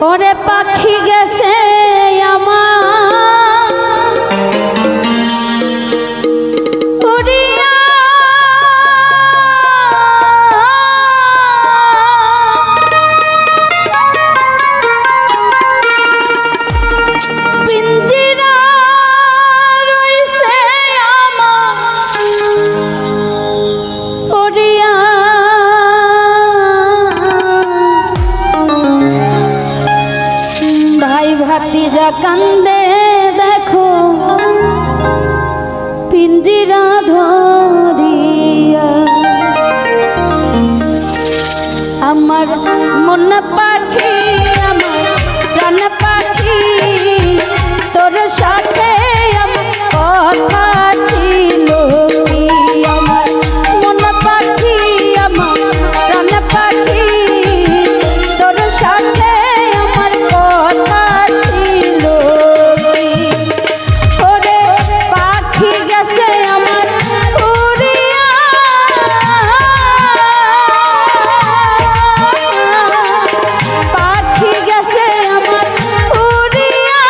ওরে পাখি গেছে আমার উড়িয়া, পিঞ্জিরা রইছে আমার উড়িয়া। ভাই ভাতিজা কান্দে দেখো পিঞ্জিরা ধরিয়া, আমার মন পাখি আমার প্রাণ পাখি তোর সাথে আমার কথা ছিল কি, আমার মন পাখি আমার প্রাণ পাখি তোর সাথে আমার কথা ছিল কি। ওরে পাখি গেছে আমার উড়িয়া, পাখি গেছে আমার উড়িয়া,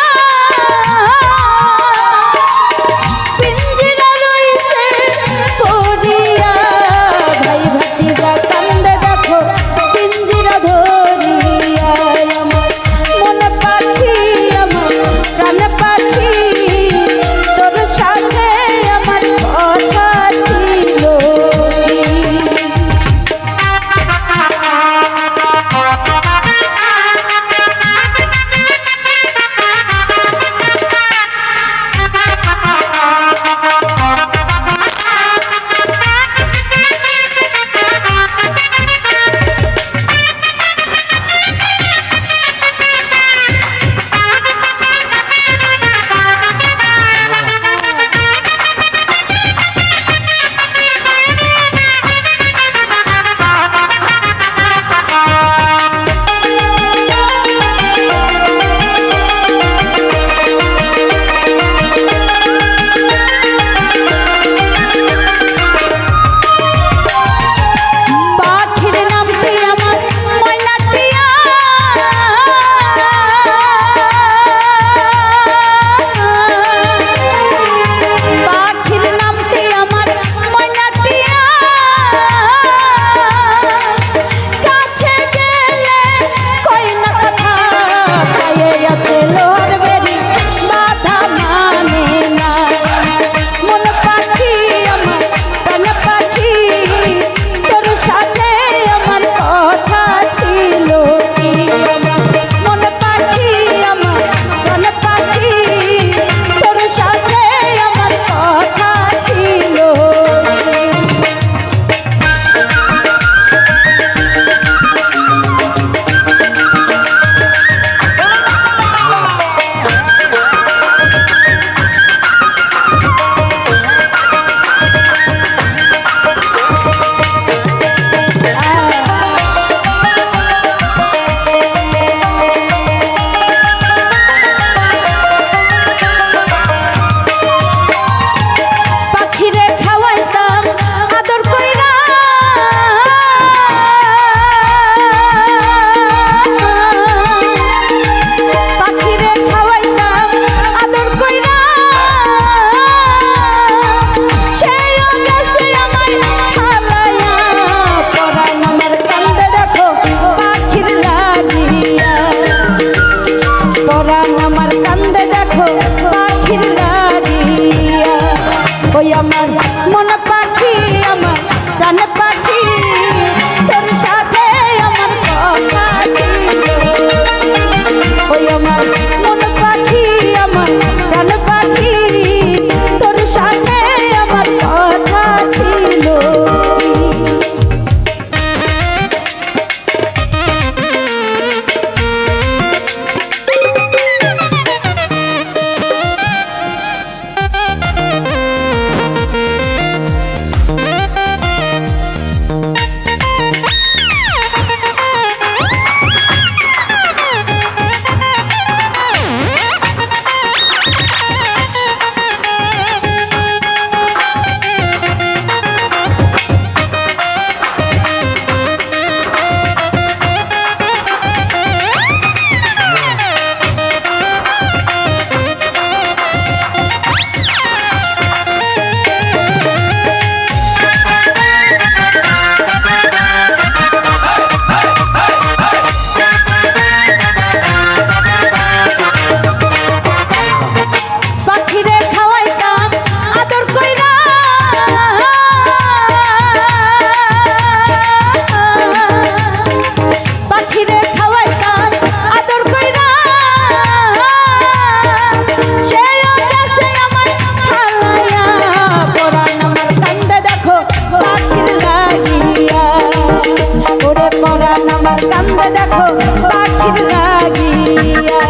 দেখো পাখির লাগিয়া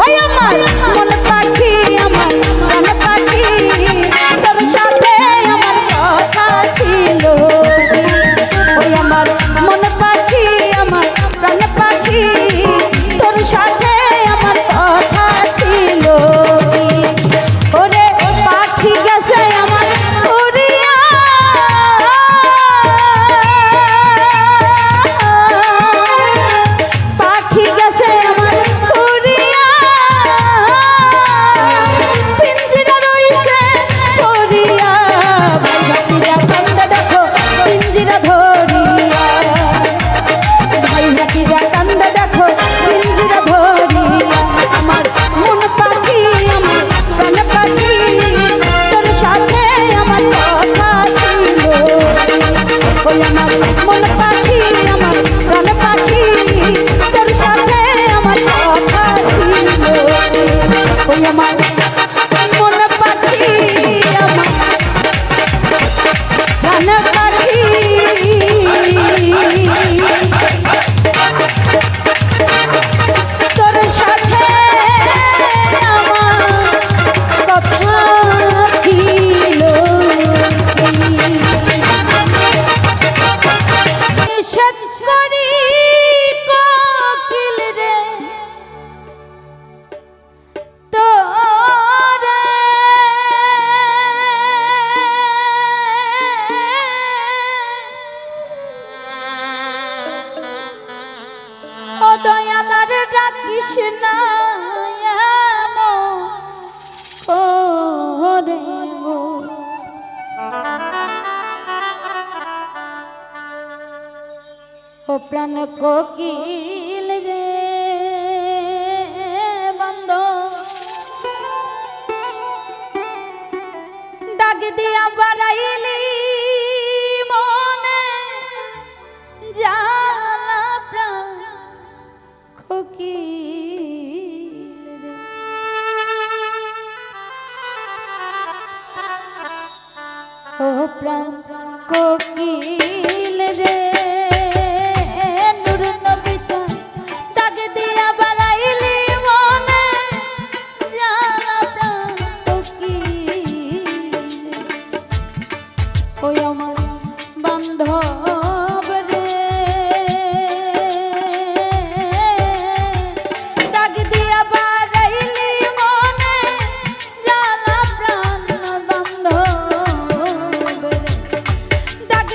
ওই আমার মন পাখি আমার প্রাণ পাখি তোর সাথে আমার কথা ছিল ওই আমার মন পাখি আমার প্রাণ পাখি তোর সাথে আমার কথা ছিল ওরে পাখি গেছে আমার উড়িয়া পাখি গেছে আমার উড়িয়া পিঞ্জিরা রইছে ধরিয়া ভাই ভাতিজা কান্দে দেখো পিঞ্জিরা ধরিয়া ভাই ভাতিজা কান্দে দেখো পিঞ্জিরা ধরিয়া আমার মন পাখি আমার প্রাণ পাখি তোর সাথে আমার কথা ছিল ওই আমার মন পাখি আমার প্রাণ পাখি তোর সাথে আমার কথা ছিল ওই আমার মন পাখি আমার প্রাণ পাখি তোর সাথে আমার কথা ছিল নিষেধ করি কোকিল রে তোরে ও দয়ালার ডাকিস না ওরে ও প্রাণ কোকিল রে বন্ধ ডাক দিয়া বাড়াইলি মনে জানা প্রাণ কোকিল রে ও প্রাণ কোকিল রে নূর নবী চাঁদ ডাক দিয়া বাড়াইলি মনে জানা প্রাণ কোকিল ওই আমার বান্ধব রে ডাক দিয়া বাড়াইলি মনে জানা প্রাণ বান্ধব রে ডাক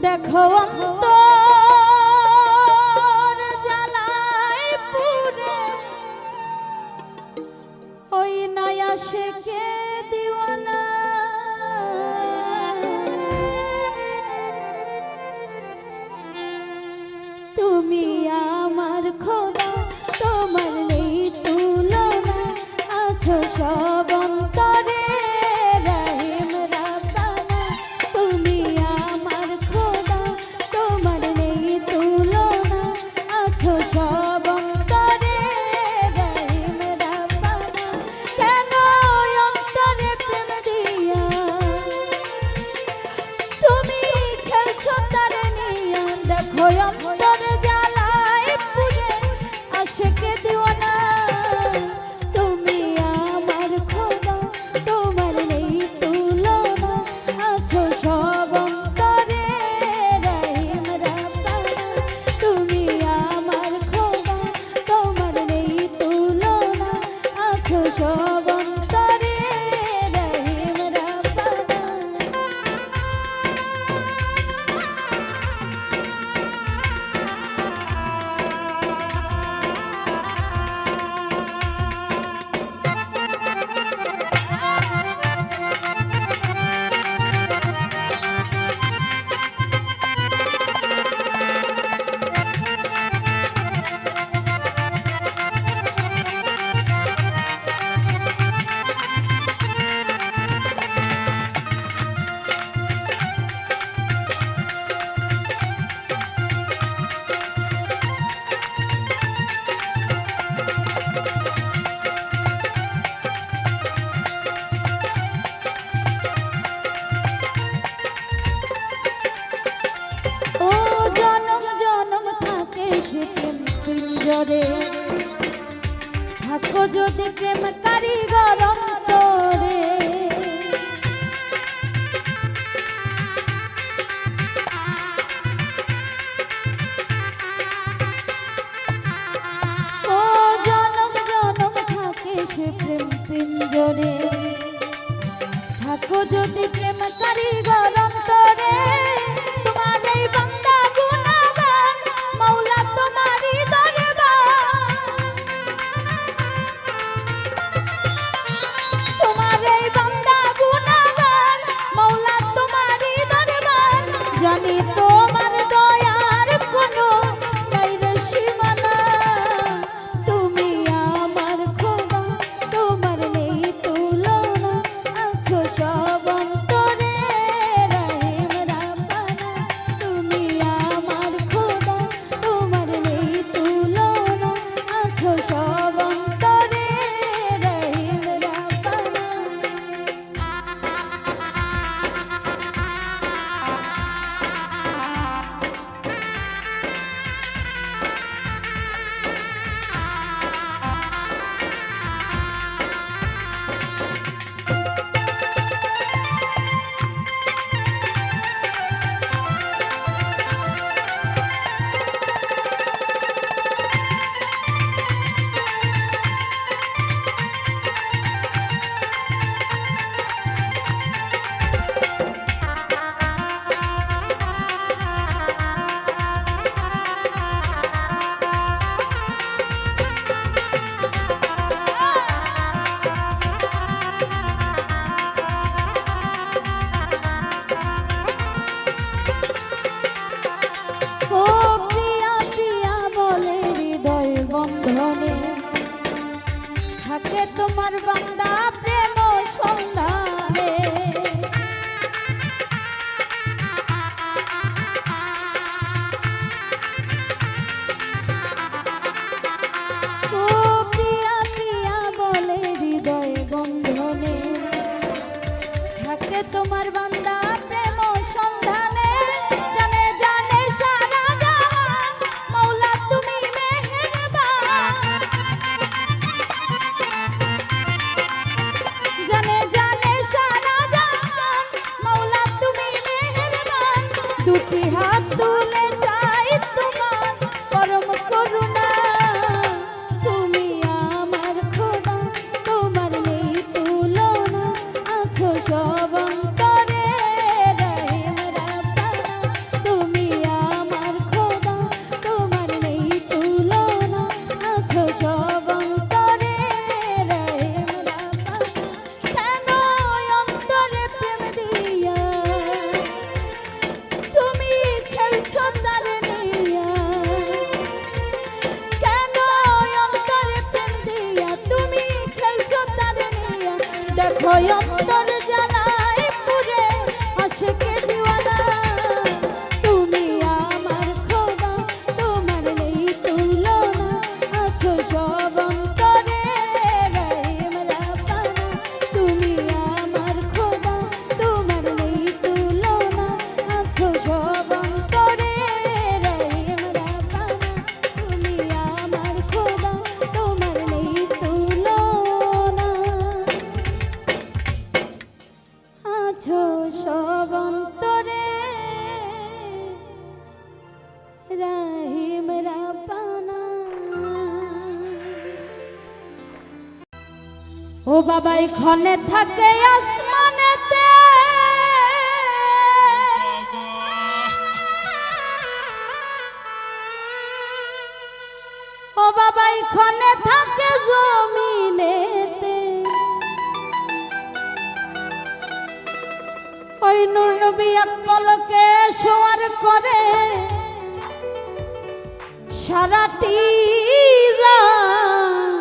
দেখো অন্তর জ্বালায় পুরে ওই নয়া শেখে দিওয়ানা তুমি আমার খোদা তোমার নেই তুলনা আছো সব অন্তরে রহিম রাব্বানা তুমি আমার খোদা তোমার নেই তুলনা আছো সব অন্তরে রহিম রাব্বানা কেন অন্তরে প্রেম দিয়া তুমি খেলছো তারে নিয়া দেখো অন্তরে জ্বালায় পুরে আশেকে দিওয়ানা তুমি আমার খোদা তোমার নেই তুলনা আছো সব অন্তরে রহিম রাব্বানা তুমি আমার খোদা তোমার নেই তুলনা আছো সব অন্তরে রহিম রাব্বানা যদি প্রেম কারিগর অন্তরে ও জনম জনম থাকে সে প্রেম পিঞ্জরে থাকো যদি প্রেম কারিগর অন্তরে তোমার এই বান্দা গুনাহগার মাওলা তোমারই দরবার তোমার এই বান্দা গুনাহগার মাওলা তোমারই দরবার জানি তোমার দয়ার কোনো নাই রে সীমানা তুমি আমার খোদা তোমার নেই তুলনা আছো সব অন্তরে রহিম রাব্বানা তুমি আমার খোদা তোমার নেই তুলনা আছো সব অন্তরে রহিম রাব্বানা ও প্রিয়া প্রিয়া বলে হৃদয় বন্ধনে থাকে তোমার বান্দা প্রেম সন্ধানে ও প্রিয়া প্রিয়া বলে হৃদয় বন্ধনে থাকে তোমার বান্দা প্রেম সন্ধানে জানে জানে সারা জাহান মাওলা তুমি মেহেরবান জানে জানে সারা জাহান মাওলা তুমি মেহেরবান দুটি হাত তুলে চাই তোমার পরম করুণা তুমি আমার খোদা তোমার নেই তুলনা আছো সব অন্তরে রহিম রাব্বানা তুমি আমার খোদা তোমার নেই তুলনা আছো সব অন্তরে রহিম রাব্বানা কেন অন্তরে প্রেম দিয়া তুমি খেলছো তারে নিয়া কেন অন্তরে প্রেম দিয়া তুমি খেলছো তারে নিয়া দেখো অন্তর জানাই পুরে আশিকে দিওয়ানা তুমি আমার খোদা তোমার নেই তুলনা আছো সব অন্তরে রহিম রাব্বানা তুমি আমার খোদা তোমার নেই তুলনা আছো সব অন্তরে রহিম রাব্বানা তুমি আমার খোদা তোমার নেই তুলনা আছো সব অন্তরে রহিম রাব্বানা ও বাবা এখানে থাকে আসমানেতে ও বাবা এখানে থাকে জমিনেতে ওই নূর নবী এক পলকে শোয়ার করে সারাটি জান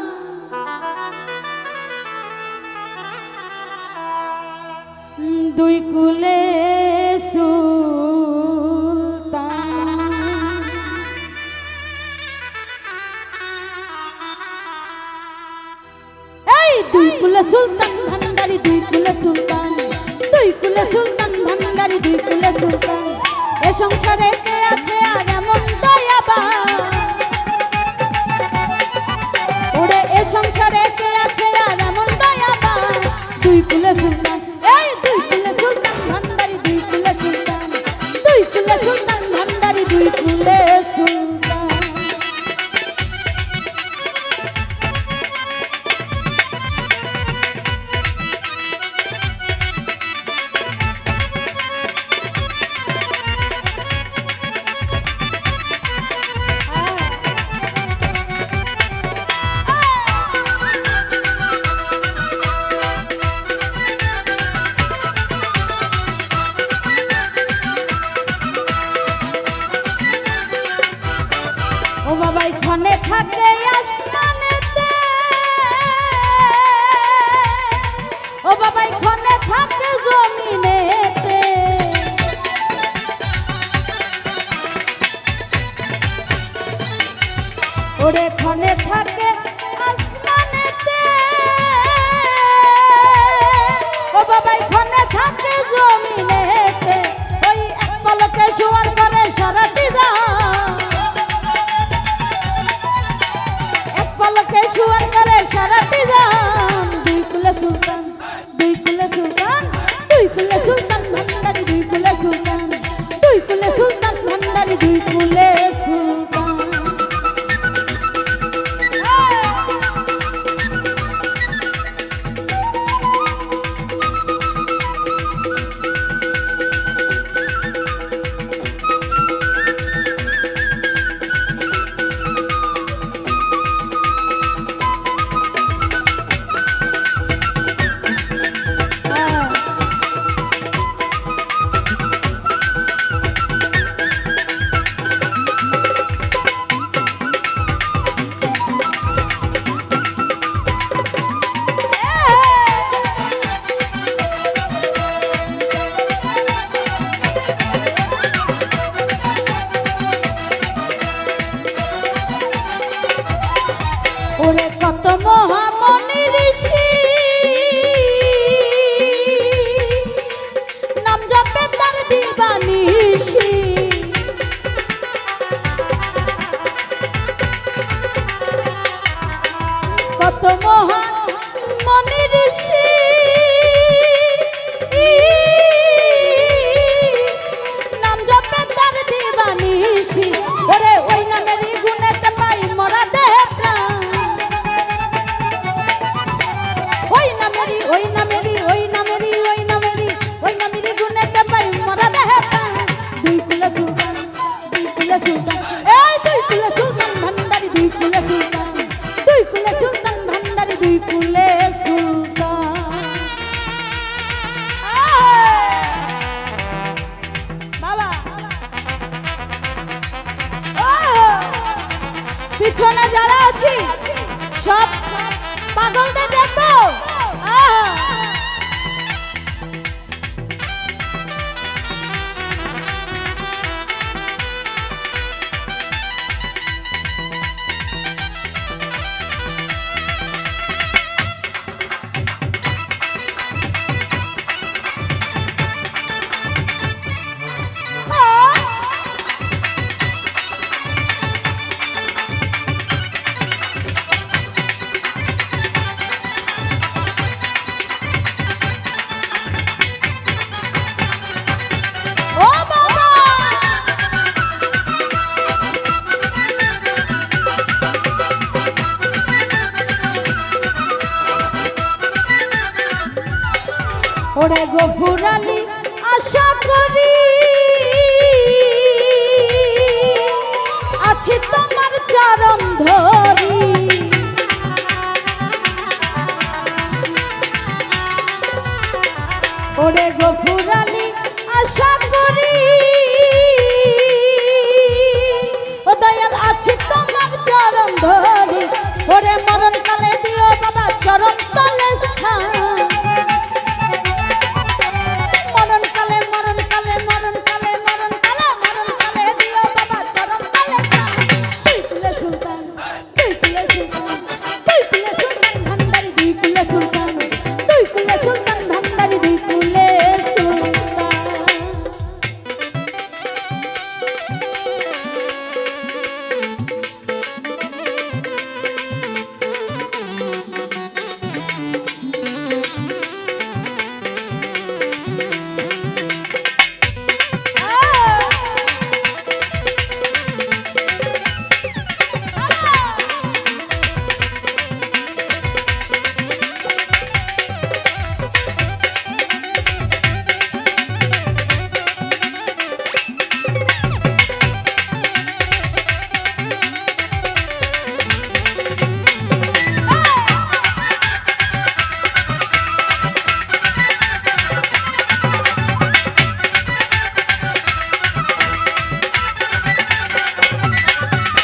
দুই কুলে সুলতান এই দুই কুলে সুলতান ভান্ডারি দুই কুলে সুলতান দুই কুলে সুলতান ভান্ডারি দুই কুলে সুলতান এ সংসারে কে আছে আর এমন দয়াবান ওরে এ সংসারে কে মহামনি ঋষি নাম জপে তার দিবানিশি কত মহামনি ঋষি নাম জপে তার দিবানিশি ওরে ওই নামেরই গুণেতে পাই মরা দেহে প্রাণ ওই নামেরই ওই নামেরই ওই নামেরই ওই নামেরই ওই নামেরই গুণেতে পাই মরা দেহে প্রাণ দুই কুলে সুলতান এই দুই কুলে সুলতান ভান্ডারি দুই কুলে সুলতান দুই কুলে সুলতান ভান্ডারি দুই কুলে সুলতান বাবা পিছনে যারা আছি সব পাগলদের দেখো ওরে গফুরালি আশা করি আছি তোমার চরণ ধরি ওরে গফুরালি আশা করি ও দয়াল আছি তোমার চরণ ধরি ওরে মরণ কালে দিও বাবা চরণ তলে স্থান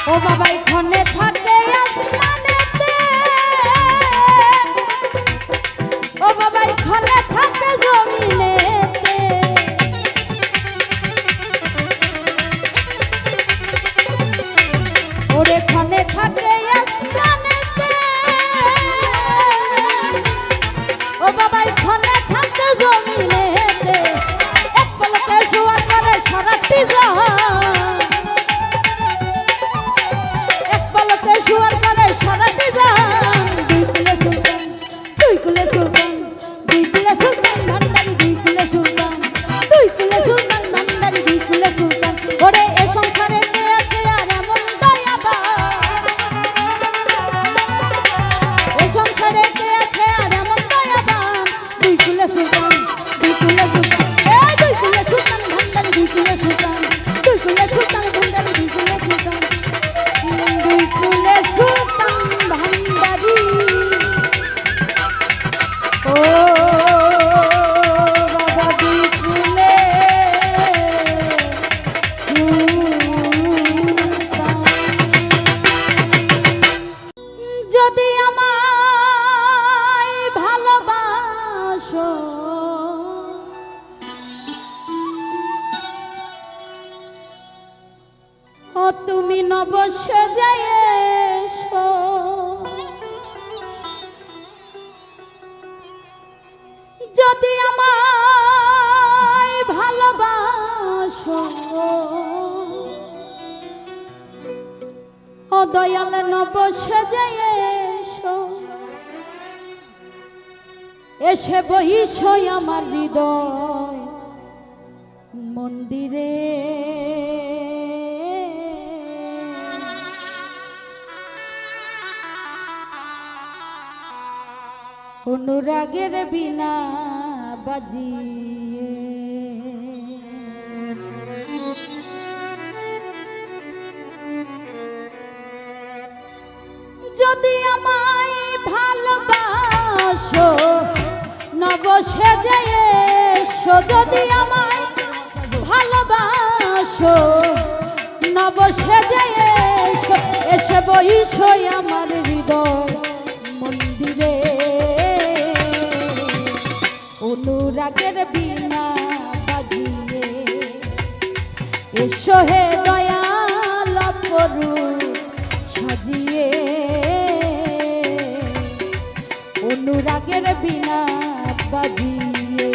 ও বাবা এখানে থাকে আসমানেতে ও বাবা এখানে থাকে জমিনেতে ওরে এখানে থাকে আসমানেতে ও বাবা এখানে থাকে জমিনেতে এক পলকে শোয়া করে সারাটি জাহান শুয়ার করে সারাটি জান দুই কুলে সুলতান দুই কুলে সুলতান দুই কুলে সুলতান ভান্ডারি দুই কুলে সুলতান দুই কুলে সুলতান ভান্ডারি দুই কুলে সুলতান ওরে এ সংসারে কে আছে আর এমন দয়াবান এ সংসারে কে আছে আর এমন দয়াবান দুই কুলে সুলতান দুই কুলে সুলতান এই দুই কুলে সুলতান ভান্ডারি দুই কুলে সুলতান দুই কুলে সুলতান ভান্ডারি দুই কুলে সুলতান দুই কুলে সুলতান ভান্ডারি ও বাবা দুই কুলে সুলতান যদি আমায় ভালোবাসো ও তুমি নবস্য যায় এসো দয়াল নব সেজে এসো, এসে বহিসো আমার হৃদয় মন্দিরে। অনুরাগের বিনা বাজিয়ে যদি আমায় ভালোবাসো নব সেজে এসো, যদি আমায় ভালোবাসো নব সেজে এসো, এসে বহিসো আমার হৃদয় মন্দিরে। অনুরাগের বিনা বাজিয়ে এসো হে দয়াল অপরূপ সাজিয়ে, অনুরাগের বিনা বাজিয়ে।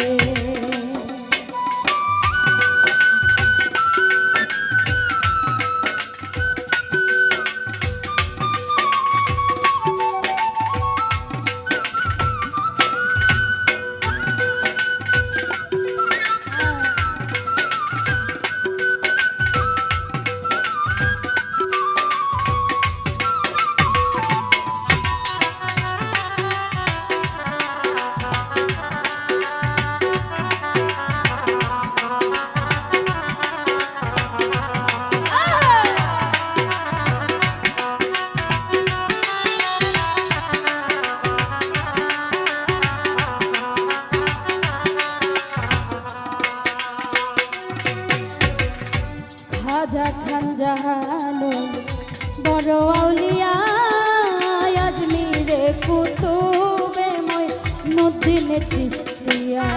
খাজা খান জাহানো বড় আউলিয়া, আজমিরে কুতুবে মঈনুদ্দিন চিশতিয়া।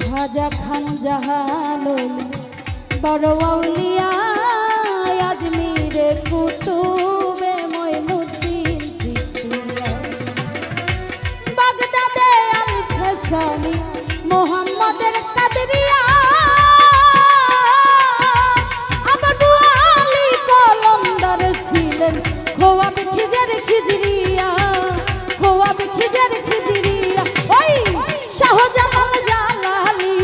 খাজা খান জাহানো বড় আউলিয়া, আজমিরে কুতুবে মঈনুদ্দিন চিশতিয়া। বাগদাদে আল ফেসানি মোহাম্মদের কাদরিয়া, আবু আলী কলমদার ছিলেন খোয়াব খিজের খিজরিয়া, খোয়াব খিজের খিজরিয়া। ওই শাহজালাল জালালি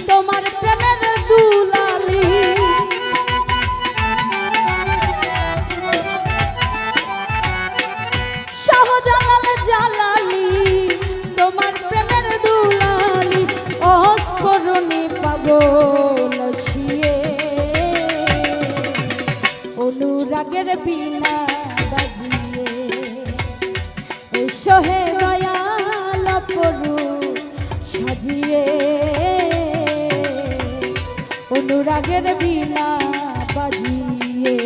তোমার প্রেমের দুলালি, শাহজালাল জালালি তোমার প্রেমের দুলালি। অস্করণে পাগল শিয়ে অনুরাগের বিনা বাজিয়ে এসো হে দয়াল অপরূপ সাজিয়ে, অনুরাগের বিনা বাজিয়ে।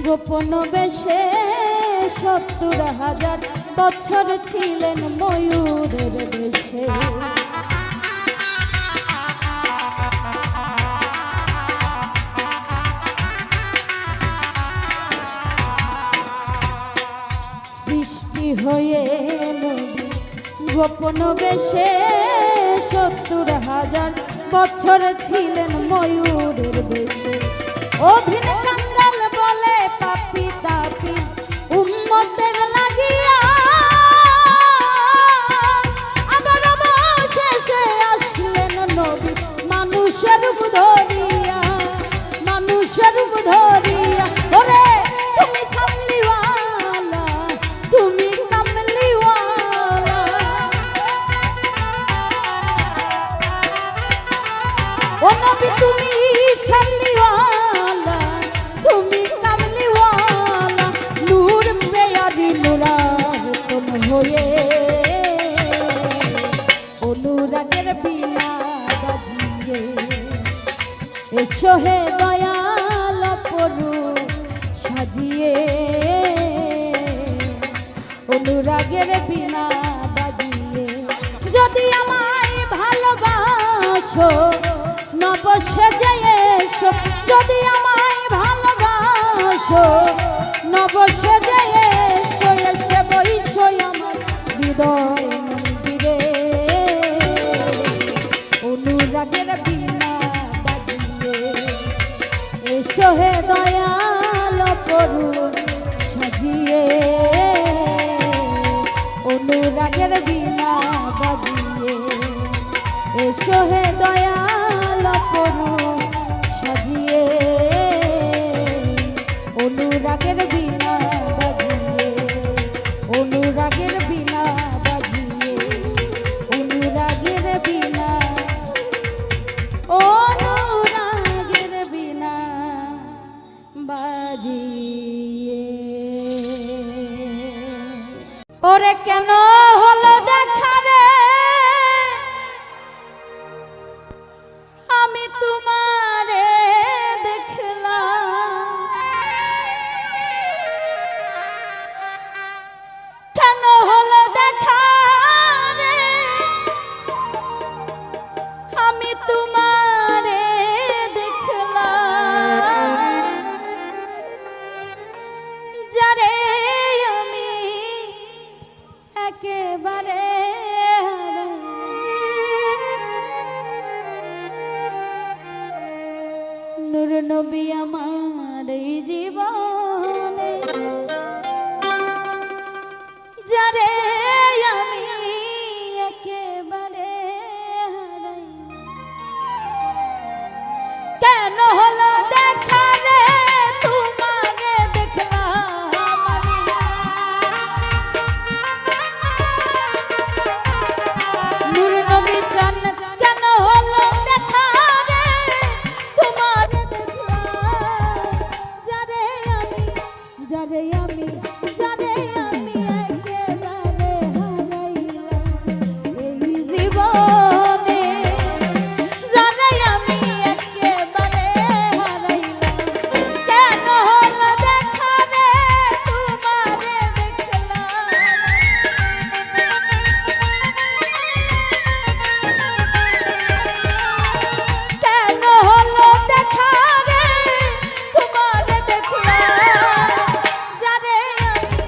গোপন বেশে ৭০,০০০ বছর ছিলেন ময়ূরের বেশে। হয়ে নবী গোপন বেশে ৭০,০০০ বছর ছিলেন ময়ূরের বেশে। অধীন কাঙ্গাল বলে পাপি তাপি উম্মতের লাগিয়া আবার অবশেষে আসলেন নবী মানুষের রূপ ধরিয়া, মানুষের রূপ ধরিয়া। ওরে তুমি কামলিওয়ালা, তুমি কামলিওয়ালা, ও নবী তুমি কামলিওয়ালা, তুমি কামলিওয়ালা। নূর পেয়ারি নূরাতন হয়ে অনুরাগের বিনা বাজিয়ে এসো হে দয়াল পরু সাজিয়ে অনুরাগের বিনা বাজিয়ে। যদি আমায় ভালোবাসো নব সেজে এসো, যদি আমায় ভালোবাসো নব সেজে এসো, এসে বইসো আমার হৃদয় মন্দিরে অনুরাগের বিনা বাজিয়ে এসো হে দয়াল পরু সাজিয়ে অনুরাগের বিনা বাজিয়ে এসো হে দয়াল পরু সাজিয়ে অনুরাগের বিনা বাজিয়ে, অনুরাগের বিনা বাজিয়ে, অনুরাগের বিনা, অনুরাগের বিনা বাজিয়ে। ওরে কেন হলো দেখা রে আমি তোমারে দেখলাম, কেন হলো দেখা রে আমি তোমারে দেখলাম, যারে আমি একেবারে নূর নবী আমার এই জীবনে, যারে আমি একেবারে হারাই। কেন হলো দেখা রে তোমারে দেখলাম আমি, নূর নবী চান কেন হলো দেখা রে তোমারে দেখলাম, যারে আমি, যারে আমি, যারে আমি একেবারে হারাইলাম এই জীবনে, যারে আমি একেবারে হারাইলাম। কেন হলো দেখা রে তোমারে দেখলাম, কেন হলো দেখা রে তোমারে দেখলাম, যারে আমি,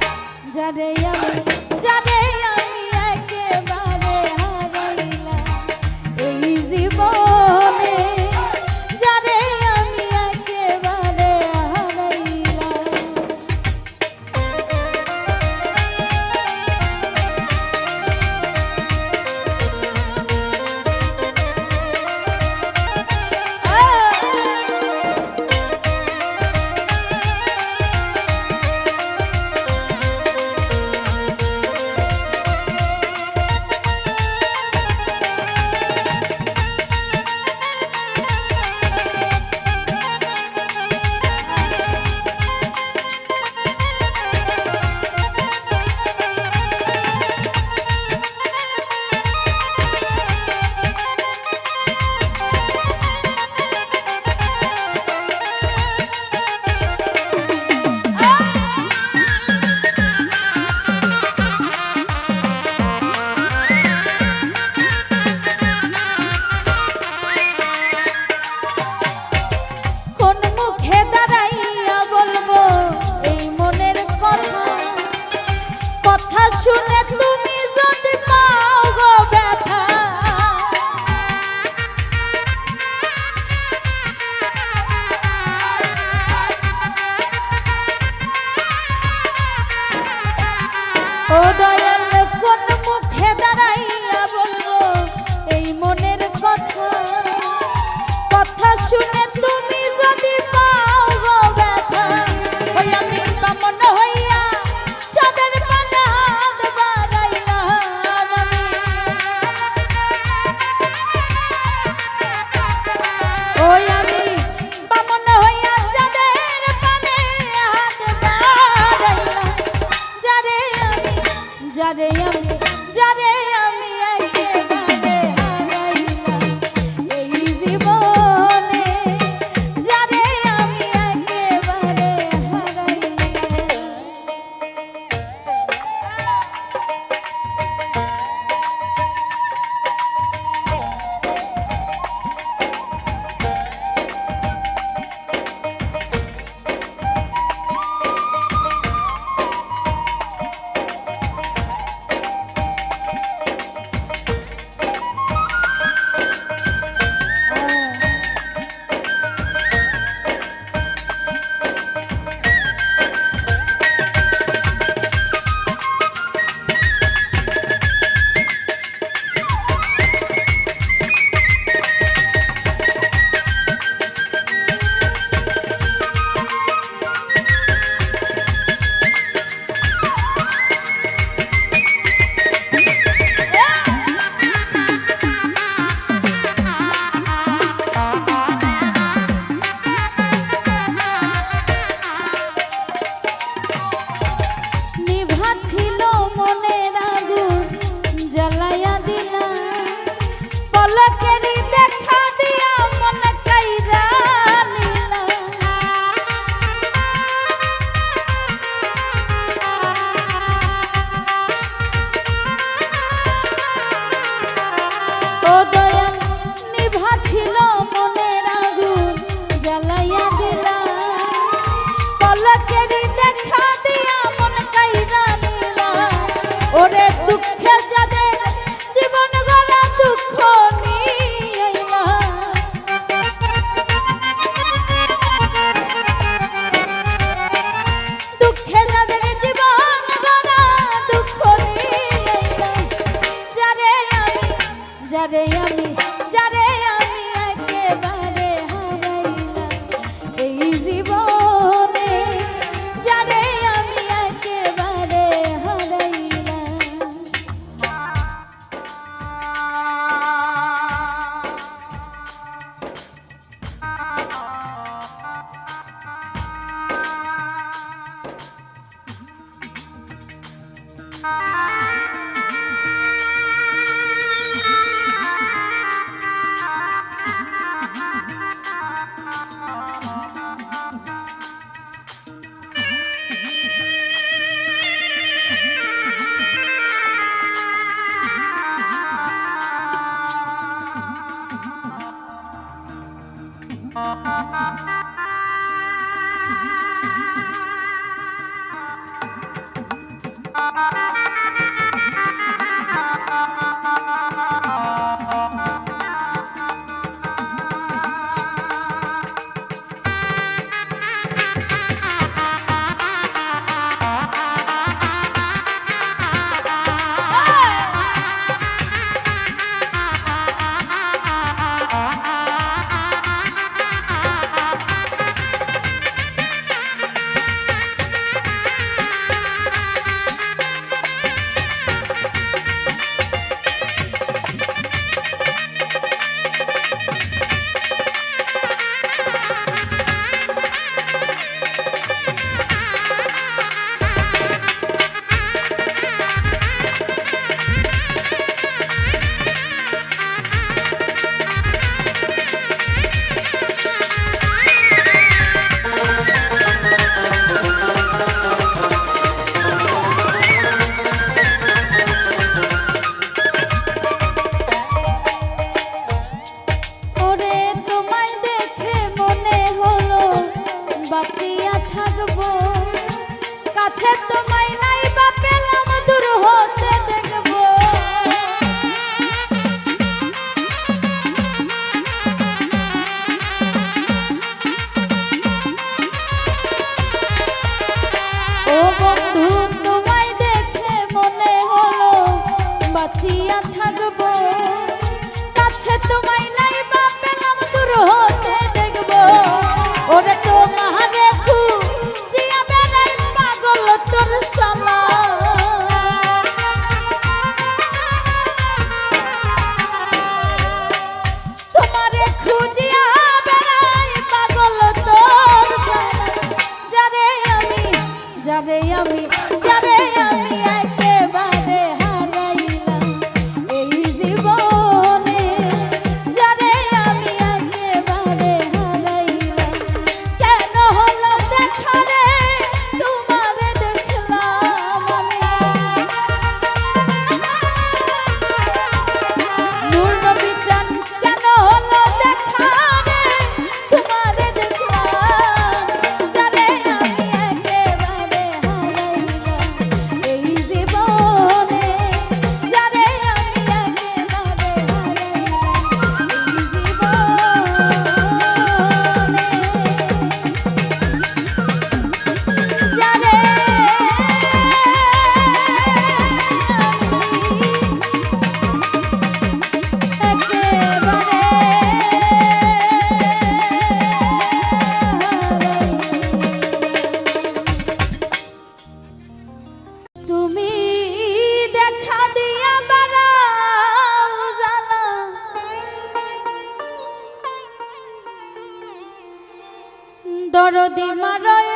দরদি মারয়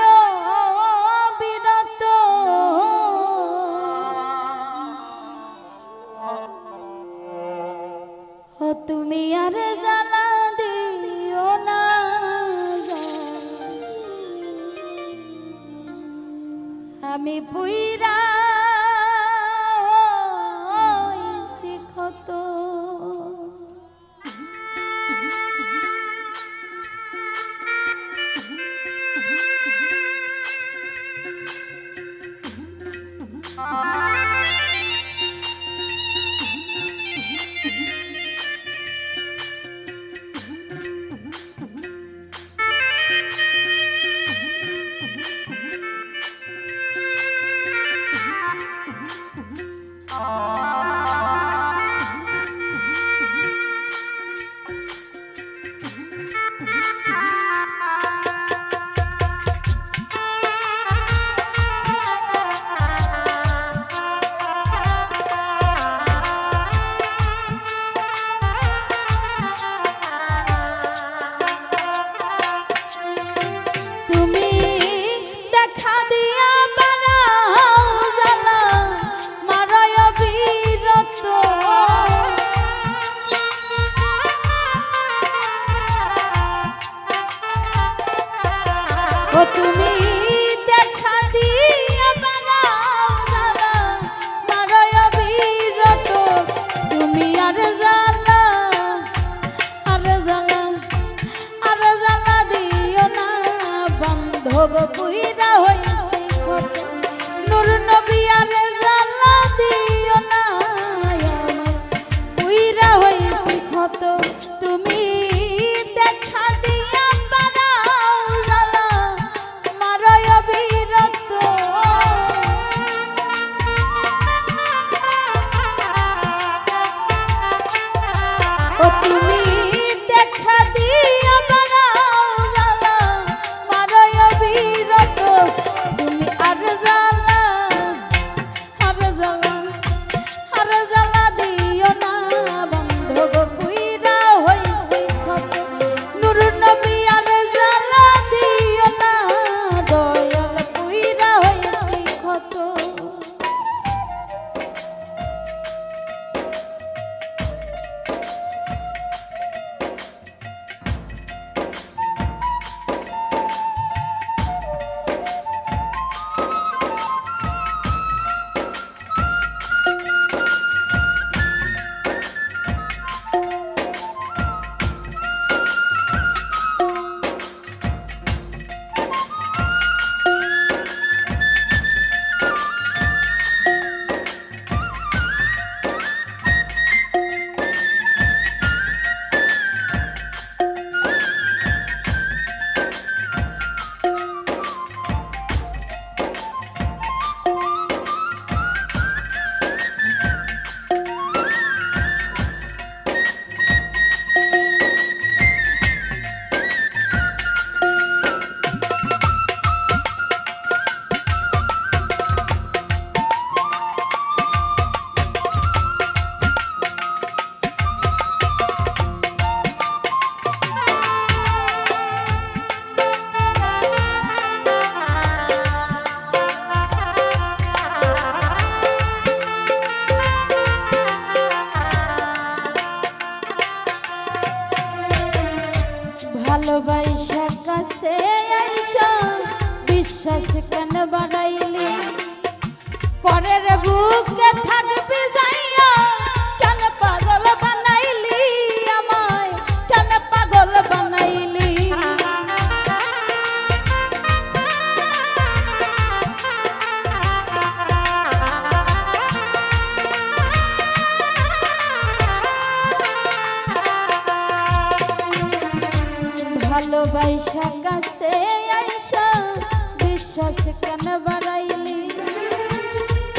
বিরত ও তুমি আর জ্বালা দিও না আমি পুইরা শিখত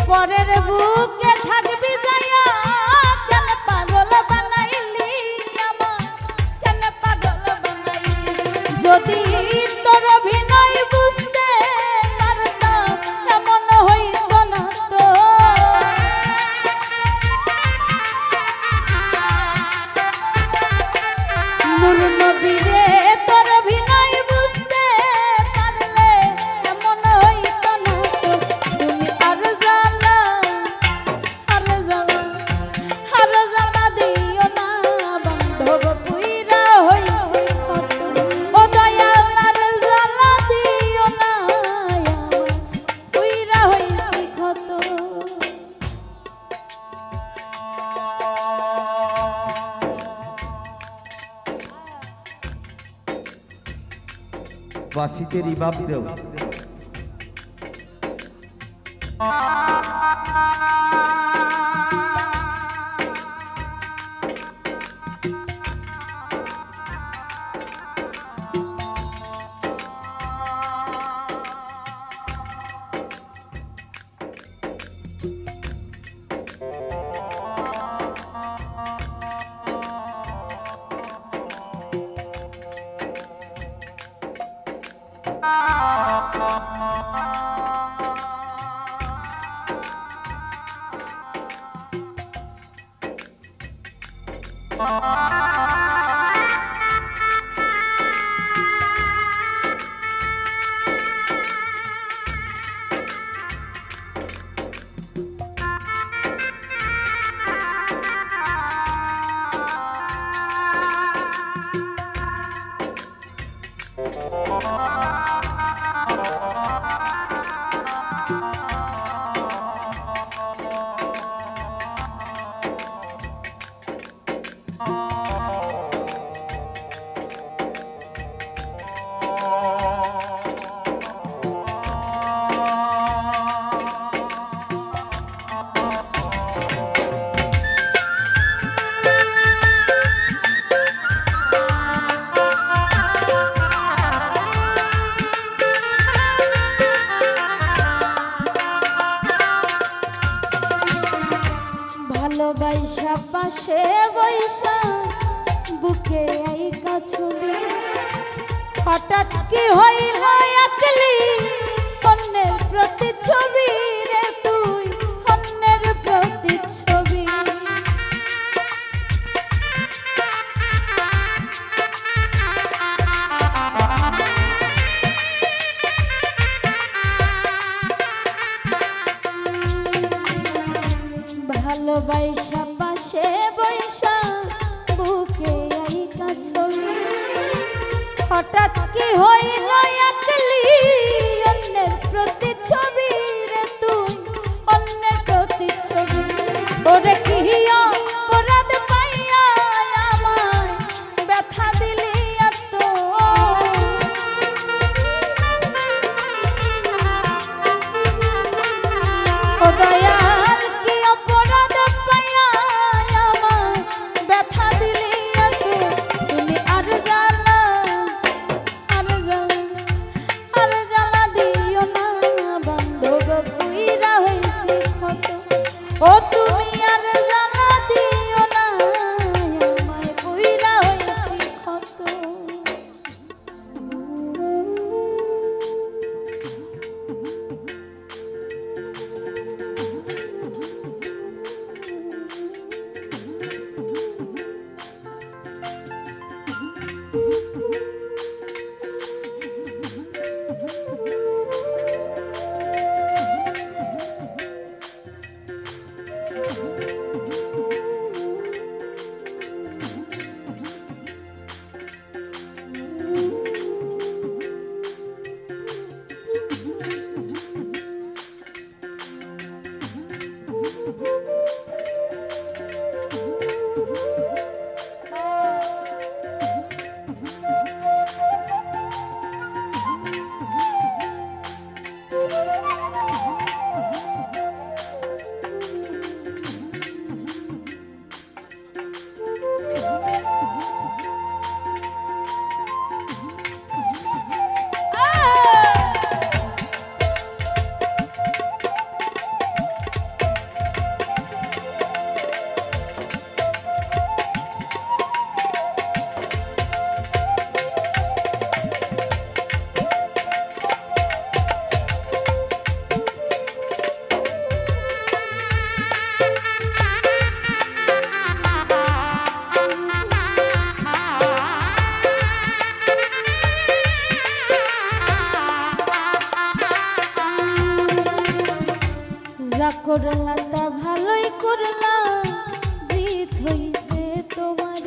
পরের বুকে থাকবি যাইয়া কেন পাগল বানাইলি আমার কেন পাগল বানাইলি যদি তোর অভিনয় বুঝতে পারতাম এমন হইত না তো নূর নবী রে তোর অভিনয় বুঝতে পারলে এমন হইত না তো তুমি আর জ্বালা দিও না বান্ধব পুইরা হইছে কত ও দয়াল আর জ্বালা দিও না আমার পুইরা হইছে কত বাসিতে রিবাব দেও। ভালোবাসা পাশে বৈশা বুকে আইকা ছবি হঠাৎ কি হইল একলি অন্যের প্রতিচ্ছবি রে তুই অন্যের প্রতিচ্ছবি ভালোবাসা পাশে বৈশা বুকে আইকা ছবি হঠাৎ কি হইল একলি অন্যের প্রতিচ্ছবি রে তুই অন্যের প্রতিচ্ছবি ওরে কি অপরাধ পাইয়া আমায় ব্যথা দিলি এত ও দয়াল কি অপরাধ পাইয়া আমায় ব্যথা দিলি এত তুমি আর জ্বালা যা করলা তা ভালোই করলা, জিত হইছে তোমার।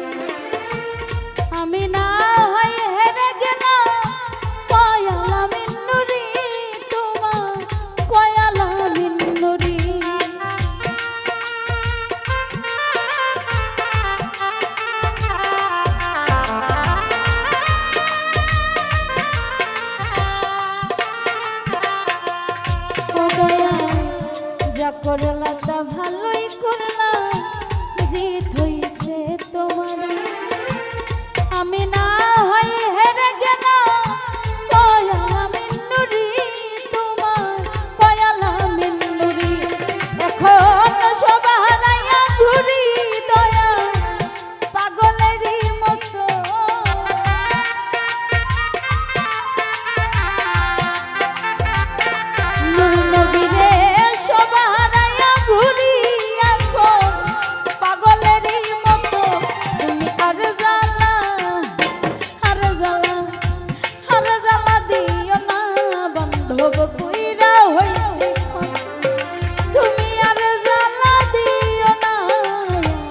আমি না হয় হেরে গেলাম কয়ালা মিন্নুরি, তোমার কয়ালা মিন্নুরি। যা করলা তা ভালোই করলা, জিত হইছে তোমার। আমি না হয় হেরে গেলাম কয়ালা মিন্নুরি, তোমার কয়ালা মিন্নুরি। এখন সব হারাইয়া ঘুরি দয়া পাগলেরই মতো। নূর নবীরে সব হারাইয়া ঘুরি এখন পাগলেরই মতো। তুমি আর জ্বালা আর জ্বালা আর জ্বালা দিও না, বান্ধব পুইরা হইছে। তুমি আর জ্বালা দিও না,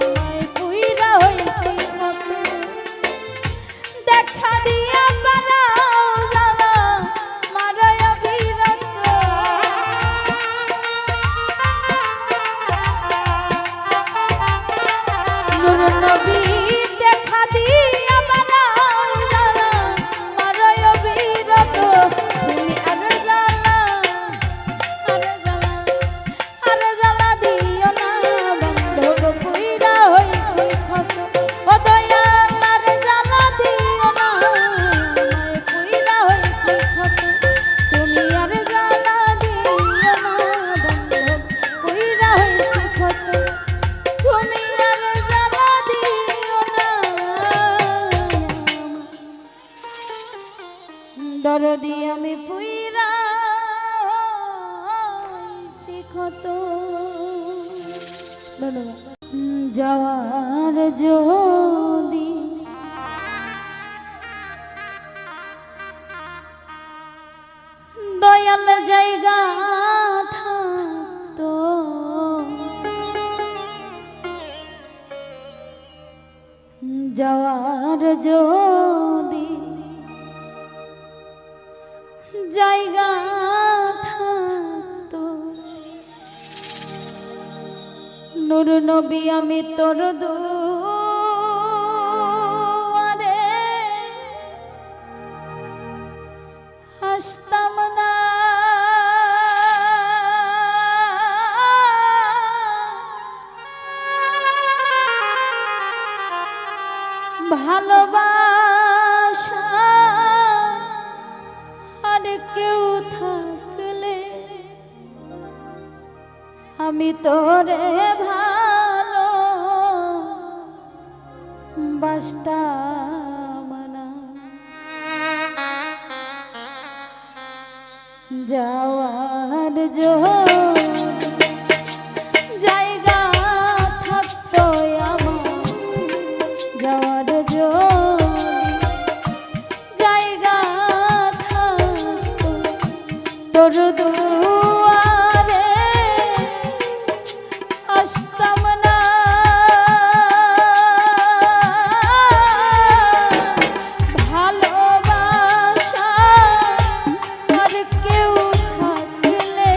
আমায় পুইরা হইছে। দেখা দিয়া বাড়াও জ্বালা মারয় বিরত। নূর নবী দেখা দিয়া বাড়াও জ্বালা মারয় বিরত। তুমি আর জ্বালা আর জ্বালা আর জ্বালা দিও না, বান্ধব পুইরা হইছে ক্ষত। ও দয়াল আর জ্বালা দিও না, আমায় পুইরা হইছে ক্ষত। তুমি আর জ্বালা দিও না, বান্ধব পুইরা হইছে ক্ষত। তুমি আর জ্বালা দিও না, দরদি আমি পুইরা হইছি ক্ষত। যাওয়ার যদি দয়াল জায়গা থাকতো, যাওয়ার যদি জায়গা থাকতো, নূর নবী আমি তোর দুয়ারে আসতাম না। ভালোবাসা আর কেউ থাকলে আমি তোরে ভালো বাসতাম না। যাওয়ার জায়গা থাকতো আমার, যাওয়ার জায়গা থাকতো তোর দুয়ারে আসতাম না। ভালোবাসা আর কেউ থাকলে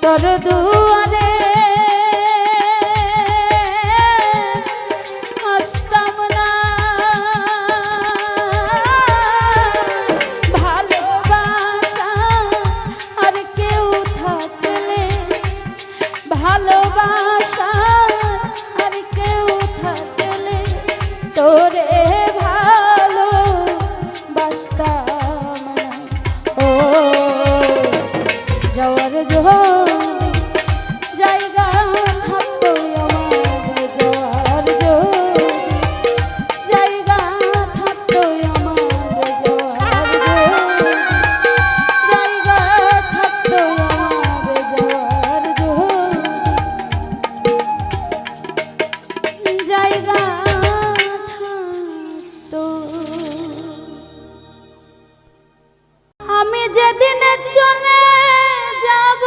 তোর দুয়ারে আসতাম না, ভালোবাসা আর কেউ থাকলে, ভালোবাসা আর কেউ থাকলে তোরে ভালো বাসতাম না। ও যাওয়ার জোর জায়গা থাকতো আমার, যাওয়ার জোর জায়গা থাকতো আমার, যাওয়ার জোর জায়গা থাকতো আমার, যাওয়ার জোর জায়গা থাকতো। আমি যেদিন চলে যাব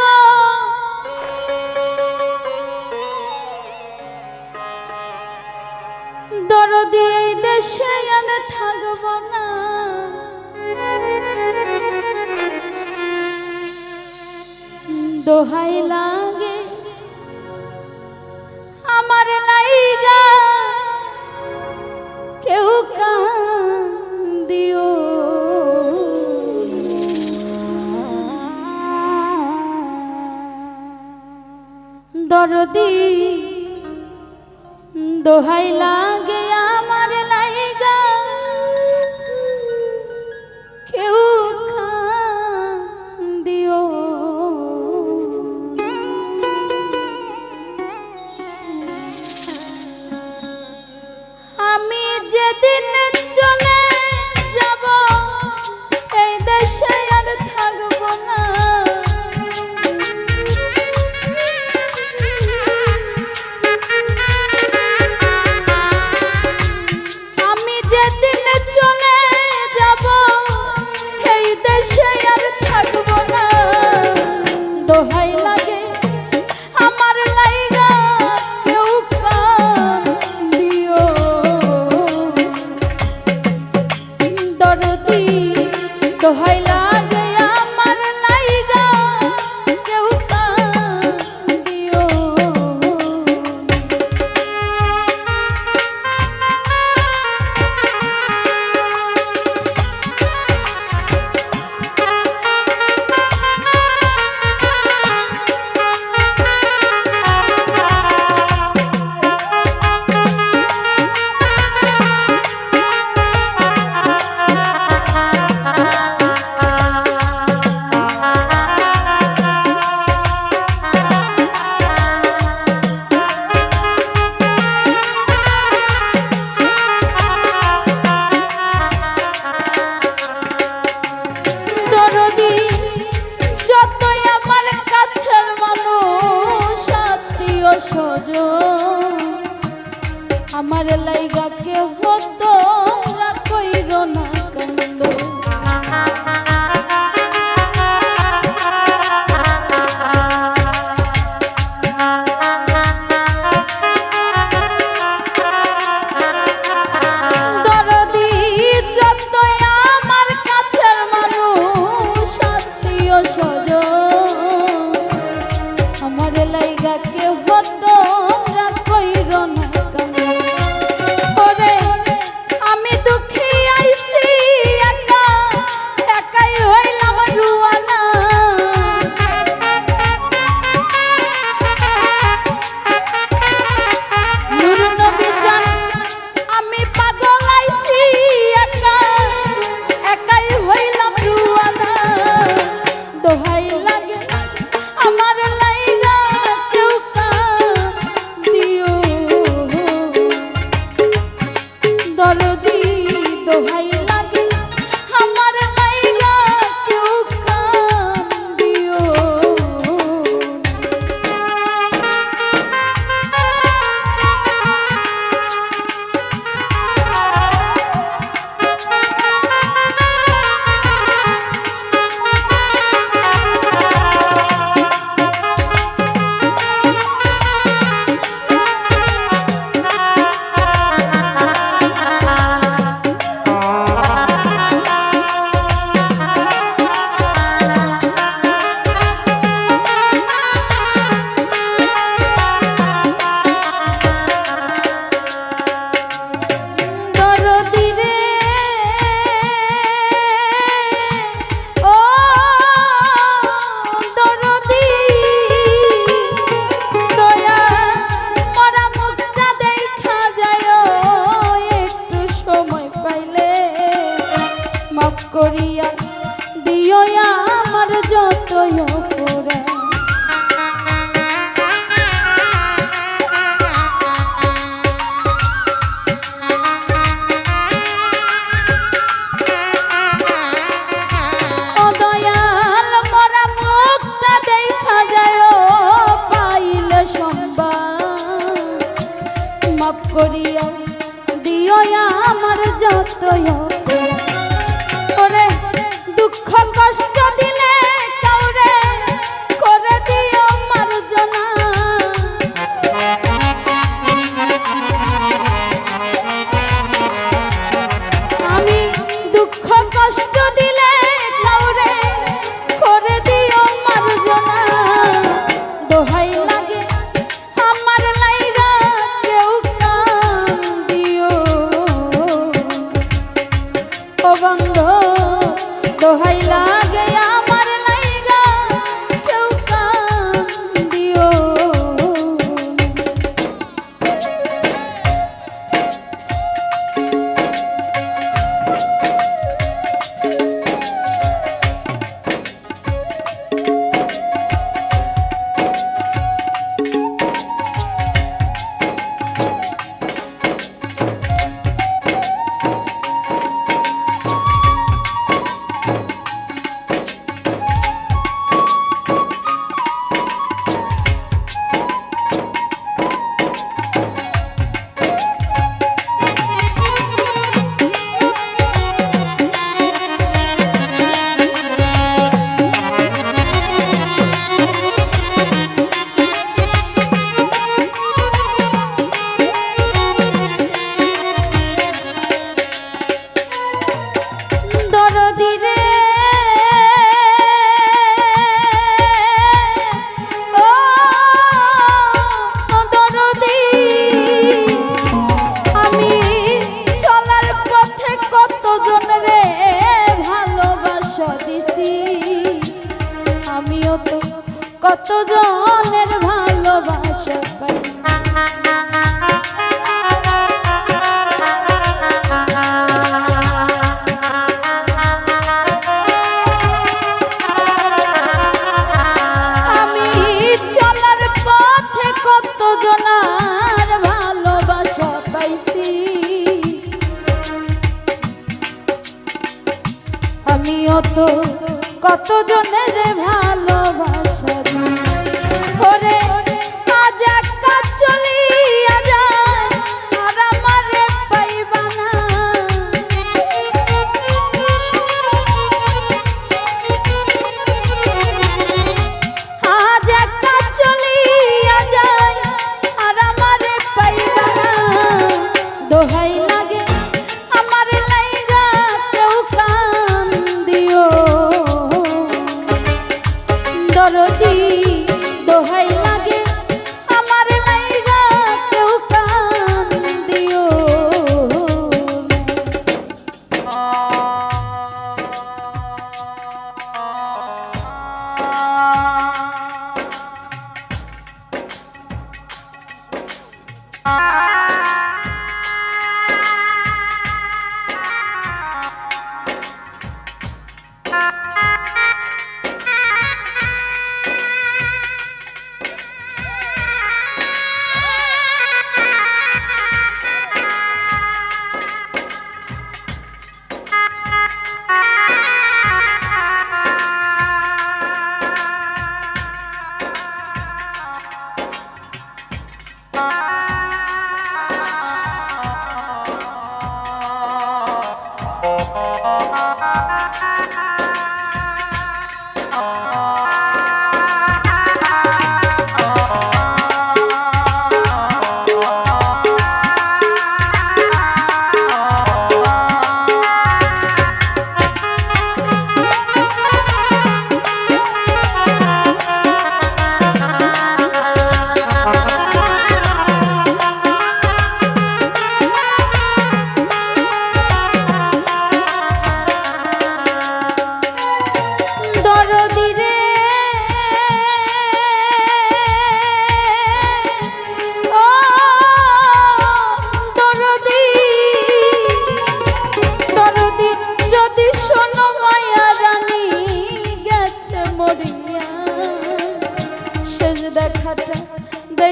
দরদি এই দেশে আমি থাকব না, দোহাই লাগে আমার লাইগা কেউ কান্দিও, দরদি দোহাই লাগে আমার লাইগা সজন আমার লাইগা কে হতো কইর না কান্দ দরদি যতই আমার কাছের মানুষ আত্মীয় স্বজন আমার লাইগা কে হতো কইর না কান্দ ওরে আমি দুঃখী আইছি একা একাই হইলাম রুয়ানা নূর নবী জান আমি পাগল আইছি একা একাই হইলাম রুয়ানা দোহাই লাগে আমার লাইগা কেউ কাঁদিও দরদি দোহাই লাগে আমার লাইগা কেউ কাঁদিও দরদি রে ও দরদি দয়া মরা মুখটা দেখা যায় একটু সময় পাইলে মাফ করিয়া দিও আমার যতই অপরাধ ও দয়াল মরা মুখটা দেখা যায় পাইলে সম্মান মাফ করিয়া দিও আমার যতই অপরাধ ওরে দুঃখ কষ্ট দিলে কাউরে করে দিও মার্জনা আমি দুঃখ কষ্ট দিলে কাউরে করে দিও মার্জনা দোহাই লাগে আমার লাইগা কেউ কাঁদিও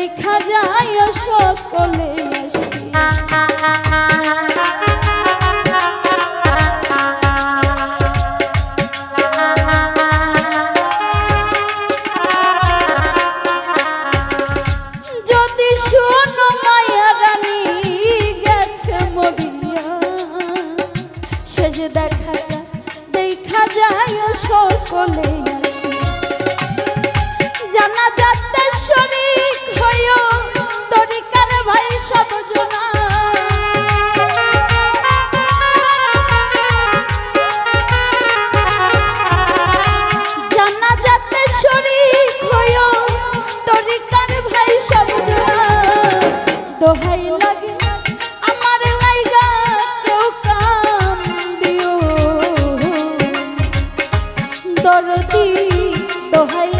দেখা যায় সকলে যদি শোনো মায়া রানী গেছে মরিয়া সে যে দেখা যায় সকলে জানা যাতে শরীক হইও তরিকার ভাই সব জনা জানা যাতে শরীক হইও তরিকার ভাই সব জনা দোহাই লাগে আমার লাইগা কেউ কাম দিও দরদি দোহাই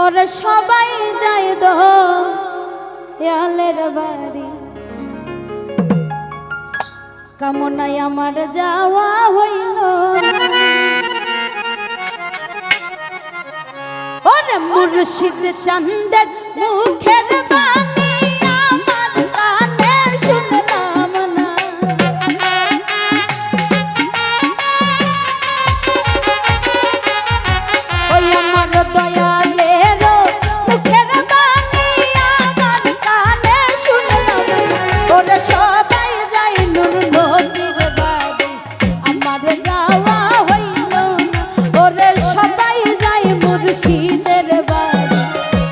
ওরা সবাই যায় দয়ালের বাড়ি কামনায় আমার যাওয়া হইল ওরে মুর্শিদ চাঁদের মুখের বাণী আমার কানে শুনলাম না ওই আমার দয়া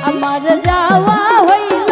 আমার যাওয়া হইল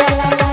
লা লা লা